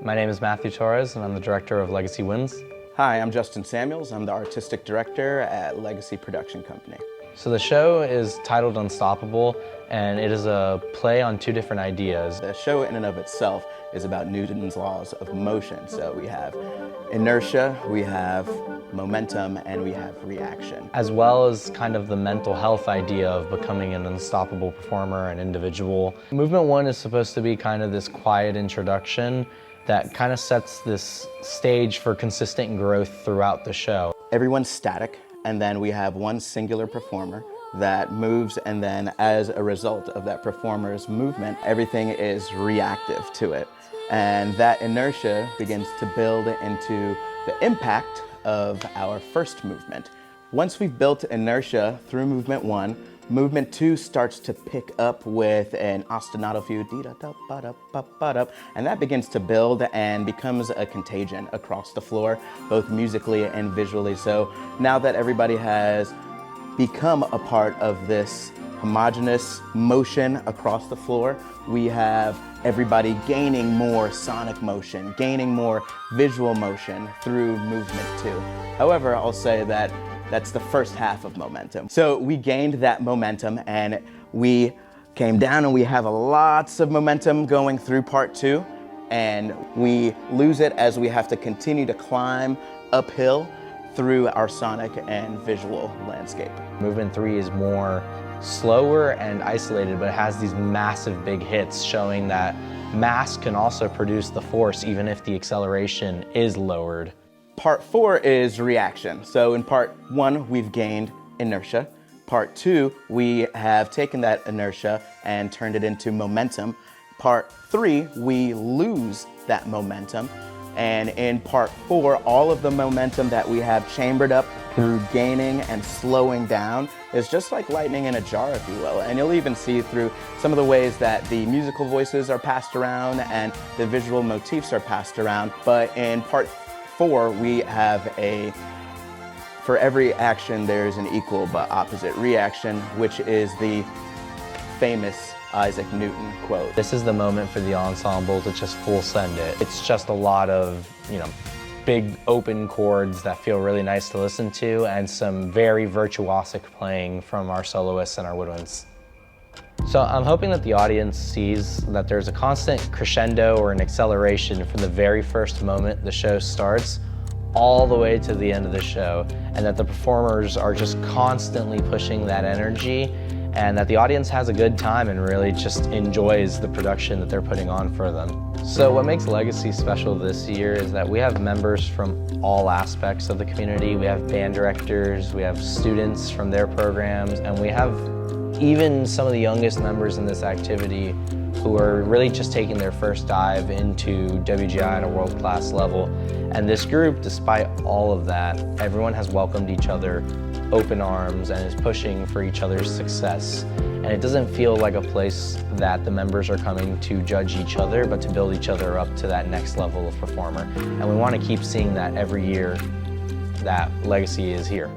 My name is Matthew Torres, and I'm the director of Legacy Winds. Hi, I'm Justin Samuels. I'm the artistic director at Legacy Production Company. So the show is titled Unstoppable, and it is a play on two different ideas. The show in and of itself is about Newton's laws of motion. So we have inertia, we have momentum, and we have reaction. As well as kind of the mental health idea of becoming an unstoppable performer, an individual. Movement 1 is supposed to be kind of this quiet introduction that kind of sets this stage for consistent growth throughout the show. Everyone's static, and then we have one singular performer that moves, and then as a result of that performer's movement, everything is reactive to it. And that inertia begins to build into the impact of our first movement. Once we've built inertia through movement 1, movement 2 starts to pick up with an ostinato fugue, and that begins to build and becomes a contagion across the floor, both musically and visually. So now that everybody has become a part of this homogeneous motion across the floor, we have everybody gaining more sonic motion, gaining more visual motion through movement 2. However, I'll say that that's the first half of momentum. So we gained that momentum and we came down, and we have lots of momentum going through part 2, and we lose it as we have to continue to climb uphill through our sonic and visual landscape. Movement 3 is more slower and isolated, but it has these massive big hits showing that mass can also produce the force even if the acceleration is lowered. Part 4 is reaction. So in part 1, we've gained inertia. Part 2, we have taken that inertia and turned it into momentum. Part 3, we lose that momentum. And in part 4, all of the momentum that we have chambered up through gaining and slowing down is just like lightning in a jar, if you will. And you'll even see through some of the ways that the musical voices are passed around and the visual motifs are passed around. But in part 4, we have for every action there's an equal but opposite reaction, which is the famous Isaac Newton quote. This is the moment for the ensemble to just full send it. It's just a lot of, big open chords that feel really nice to listen to, and some very virtuosic playing from our soloists and our woodwinds. So I'm hoping that the audience sees that there's a constant crescendo or an acceleration from the very first moment the show starts all the way to the end of the show, and that the performers are just constantly pushing that energy, and that the audience has a good time and really just enjoys the production that they're putting on for them. So what makes Legacy special this year is that we have members from all aspects of the community. We have band directors, we have students from their programs, and we have even some of the youngest members in this activity who are really just taking their first dive into WGI at a world-class level. And this group, despite all of that, everyone has welcomed each other open arms and is pushing for each other's success. And it doesn't feel like a place that the members are coming to judge each other, but to build each other up to that next level of performer. And we want to keep seeing that every year that Legacy is here.